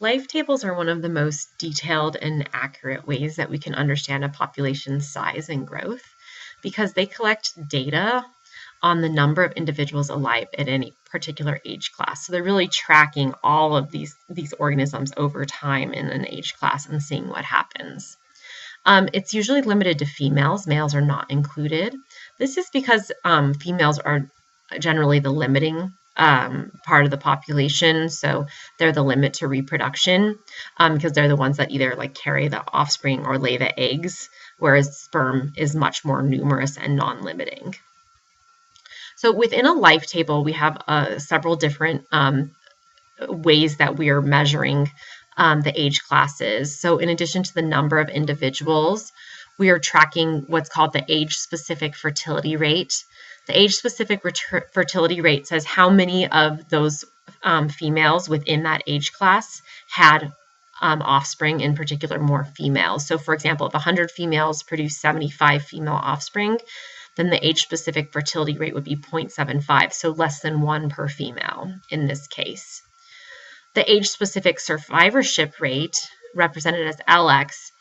Life tables are one of the most detailed and accurate ways that we can understand a population's size and growth because they collect data on the number of individuals alive at any particular age class. So they're really tracking all of these organisms over time in an age class and seeing what happens. It's usually limited to females. Males are not included. This is because females are generally the limiting part of the population. So they're the limit to reproduction because they're the ones that either like carry the offspring or lay the eggs, whereas sperm is much more numerous and non-limiting. So within a life table, we have several different ways that we are measuring the age classes. So in addition to the number of individuals, we are tracking what's called the age-specific fertility rate. The age-specific fertility rate says how many of those females within that age class had offspring, in particular more females. So for example, if 100 females produce 75 female offspring, then the age-specific fertility rate would be 0.75, so less than 1 per female in this case. The age-specific survivorship rate, represented as LX,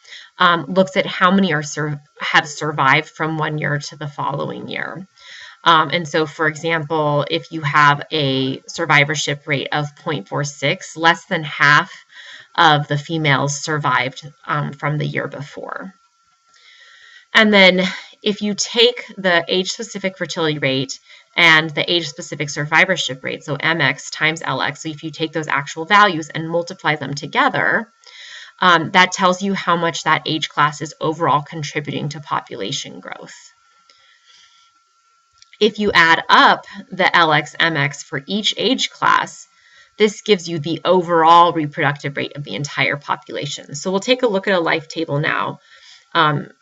looks at how many have survived from 1 year to the following year. And so, for example, if you have a survivorship rate of 0.46, less than half of the females survived from the year before. And then if you take the age-specific fertility rate and the age-specific survivorship rate, so MX times LX, so if you take those actual values and multiply them together, that tells you how much that age class is overall contributing to population growth. If you add up the LX, MX for each age class, this gives you the overall reproductive rate of the entire population. So we'll take a look at a life table now and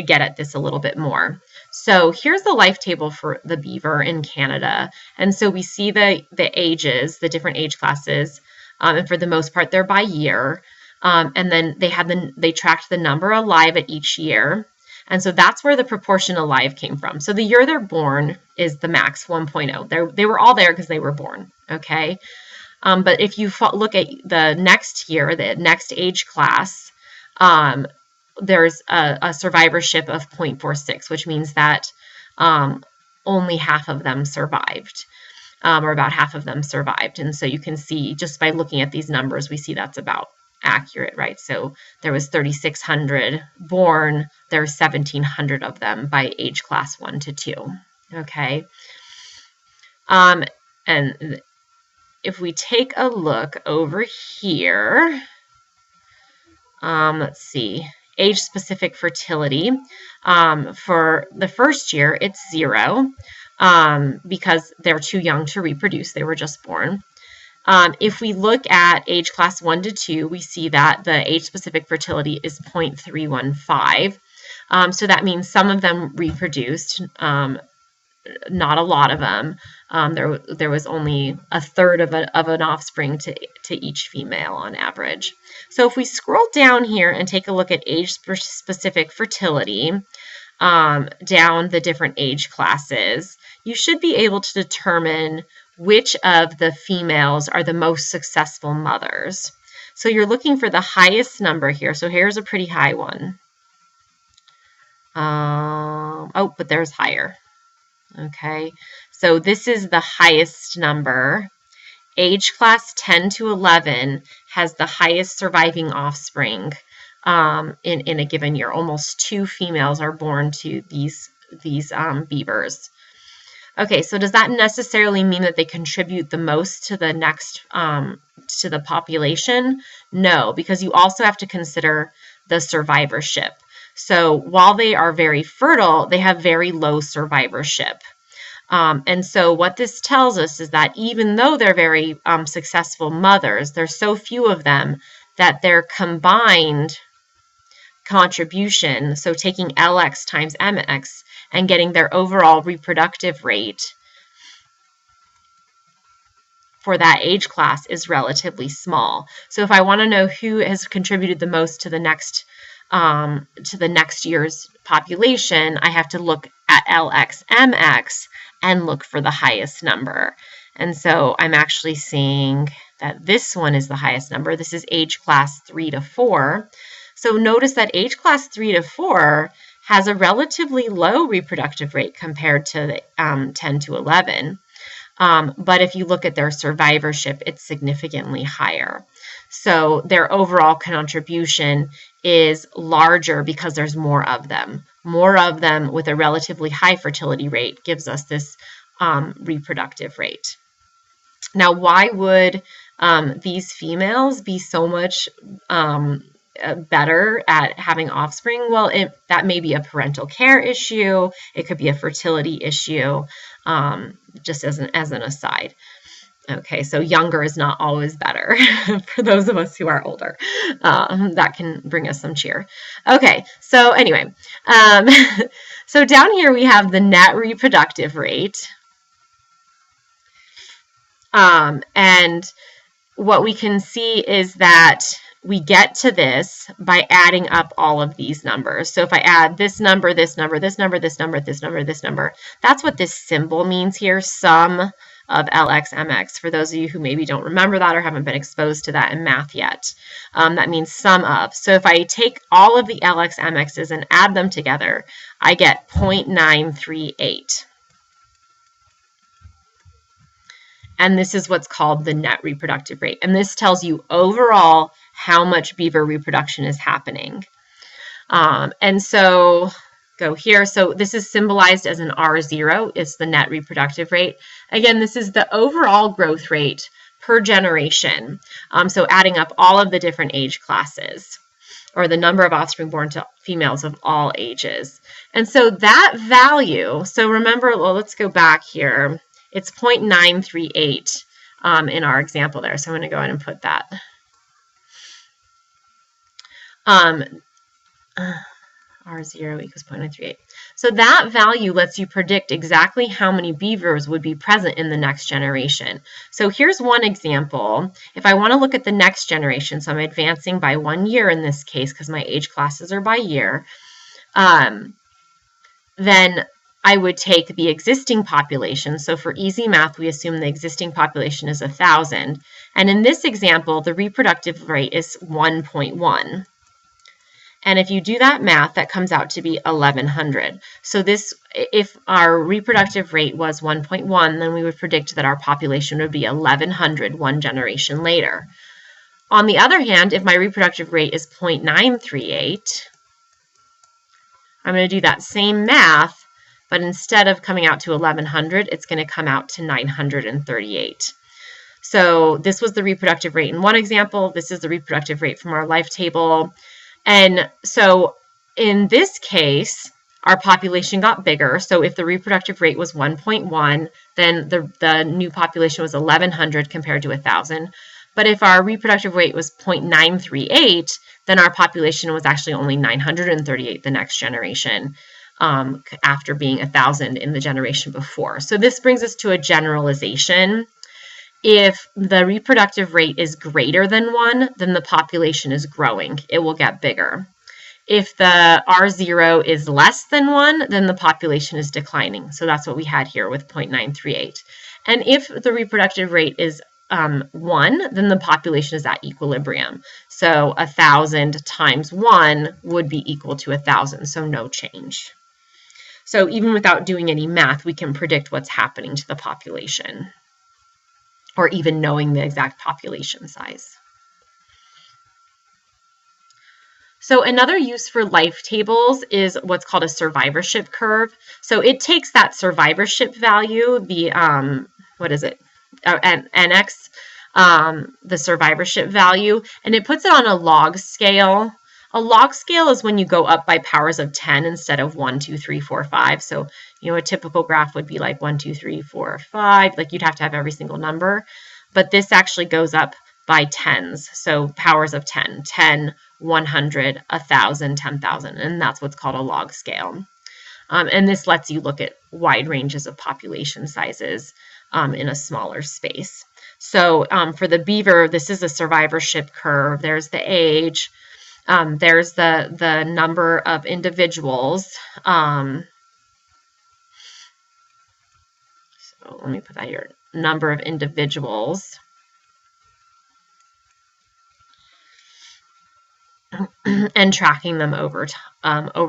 get at this a little bit more. So here's the life table for the beaver in Canada. And so we see the ages, the different age classes, and for the most part, they're by year. And then they tracked the number alive at each year. And so that's where the proportion alive came from. So the year they're born is the max 1.0. They were all there because they were born, okay? But if you look at the next year, the next age class, there's a survivorship of 0.46, which means that only half of them survived, or about half of them survived. And so you can see just by looking at these numbers, we see that's about accurate, right? So there was 3,600 born, there were 1,700 of them by age class 1 to 2, okay? And if we take a look over here, let's see, age-specific fertility, for the first year, it's 0, because they're too young to reproduce, they were just born. If we look at age class 1 to 2, we see that the age-specific fertility is 0.315. So that means some of them reproduced, not a lot of them. There was only a third of an offspring to each female on average. So if we scroll down here and take a look at age-specific fertility, down the different age classes, you should be able to determine which of the females are the most successful mothers. So you're looking for the highest number here. So here's a pretty high one. Oh, but there's higher. Okay, so this is the highest number. Age class 10 to 11 has the highest surviving offspring in a given year. Almost 2 females are born to these beavers. Okay, so does that necessarily mean that they contribute the most to the next to the population? No, because you also have to consider the survivorship. So while they are very fertile, they have very low survivorship. And so what this tells us is that even though they're very successful mothers, there's so few of them that their combined contribution, so taking LX times MX and getting their overall reproductive rate for that age class is relatively small. So if I want to know who has contributed the most to the next year's population, I have to look at LX, MX and look for the highest number. And so I'm actually seeing that this one is the highest number. This is age class 3 to 4. So notice that age class 3 to 4 has a relatively low reproductive rate compared to 10 to 11. But if you look at their survivorship, it's significantly higher. So their overall contribution is larger because there's more of them. More of them with a relatively high fertility rate gives us this reproductive rate. Now, why would these females be so much better at having offspring? Well, that may be a parental care issue. It could be a fertility issue, just as an aside. Okay, so younger is not always better for those of us who are older. That can bring us some cheer. Okay, so anyway, so down here we have the net reproductive rate. And what we can see is that we get to this by adding up all of these numbers. So if I add this number, this number, this number, this number, this number, this number, that's what this symbol means here, sum of LXMX. For those of you who maybe don't remember that or haven't been exposed to that in math yet, that means sum of. So if I take all of the LXMXs and add them together, I get 0.938. And this is what's called the net reproductive rate. And this tells you overall how much beaver reproduction is happening. And so go here. So this is symbolized as an R0. It's the net reproductive rate. Again, this is the overall growth rate per generation. So adding up all of the different age classes, or the number of offspring born to females of all ages. And so that value, so remember, well, let's go back here. It's 0.938 in our example there. So I'm going to go ahead and put that. R0 equals 0.938. So that value lets you predict exactly how many beavers would be present in the next generation. So here's one example. If I want to look at the next generation, so I'm advancing by 1 year in this case because my age classes are by year, then I would take the existing population. So for easy math, we assume the existing population is 1,000. And in this example, the reproductive rate is 1.1. And if you do that math, that comes out to be 1,100. So this, if our reproductive rate was 1.1, then we would predict that our population would be 1,100 one generation later. On the other hand, if my reproductive rate is 0.938, I'm going to do that same math, but instead of coming out to 1,100, it's going to come out to 938. So this was the reproductive rate in one example. This is the reproductive rate from our life table. And so in this case, our population got bigger. So if the reproductive rate was 1.1, then the new population was 1,100 compared to 1,000. But if our reproductive rate was 0.938, then our population was actually only 938 the next generation, after being 1,000 in the generation before. So this brings us to a generalization. If the reproductive rate is greater than 1, then the population is growing. It will get bigger. If the R0 is less than 1, then the population is declining. So that's what we had here with 0.938. And if the reproductive rate is 1, then the population is at equilibrium. So 1,000 times 1 would be equal to 1,000, so no change. So even without doing any math, we can predict what's happening to the population, or even knowing the exact population size. So another use for life tables is what's called a survivorship curve. So it takes that survivorship value, the, NX, the survivorship value, and it puts it on a log scale. A log scale is when you go up by powers of 10 instead of 1, 2, 3, 4, 5. So, a typical graph would be like 1, 2, 3, 4, 5. Like you'd have to have every single number. But this actually goes up by tens. So powers of 10, 10, 100, 1,000, 10,000. And that's what's called a log scale. And this lets you look at wide ranges of population sizes in a smaller space. So for the beaver, this is a survivorship curve. There's the age. There's the number of individuals. So let me put that here. Number of individuals. and tracking them over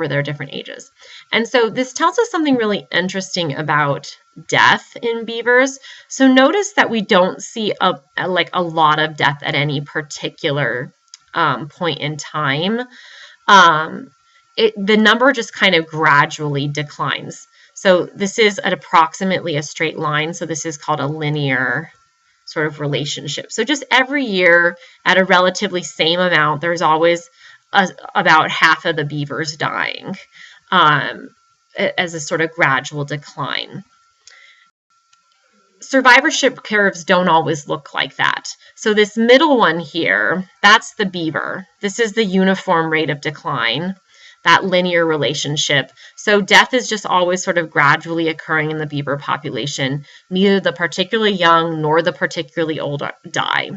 their different ages. And so this tells us something really interesting about death in beavers. So notice that we don't see a lot of death at any particular point in time. The number just kind of gradually declines. So this is at approximately a straight line. So this is called a linear sort of relationship. So just every year at a relatively same amount, there's always about half of the beavers dying as a sort of gradual decline. Survivorship curves don't always look like that. So this middle one here, that's the beaver. This is the uniform rate of decline, that linear relationship. So death is just always sort of gradually occurring in the beaver population. Neither the particularly young nor the particularly old die.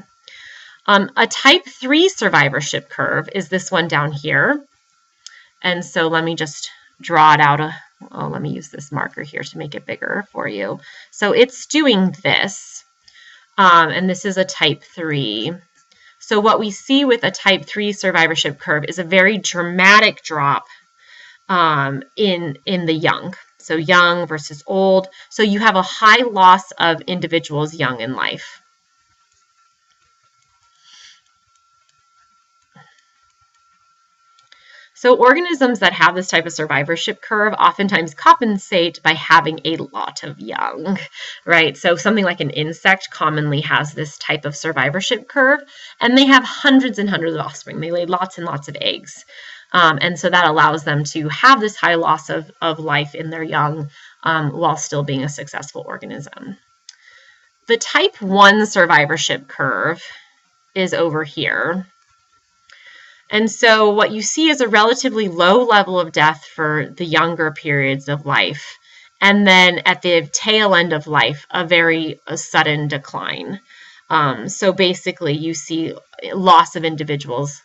A type 3 survivorship curve is this one down here. And so let me just draw it out. Let me use this marker here to make it bigger for you. So it's doing this, and this is a type 3. So what we see with a type 3 survivorship curve is a very dramatic drop in the young. So young versus old. So you have a high loss of individuals young in life. So organisms that have this type of survivorship curve oftentimes compensate by having a lot of young, right? So something like an insect commonly has this type of survivorship curve, and they have hundreds and hundreds of offspring. They lay lots and lots of eggs. And so that allows them to have this high loss of life in their young while still being a successful organism. The type 1 survivorship curve is over here. And so what you see is a relatively low level of death for the younger periods of life. And then at the tail end of life, a sudden decline. So basically you see loss of individuals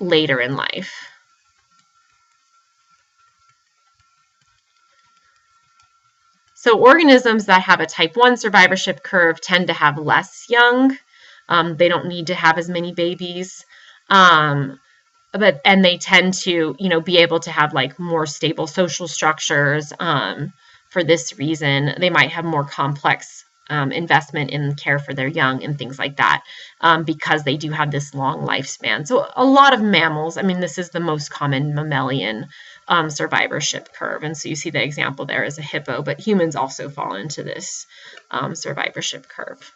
later in life. So organisms that have a type 1 survivorship curve tend to have less young. They don't need to have as many babies. And they tend to, be able to have like more stable social structures. For this reason, they might have more complex investment in care for their young and things like that, because they do have this long lifespan. So a lot of mammals, this is the most common mammalian survivorship curve. And so you see the example there is a hippo, but humans also fall into this survivorship curve.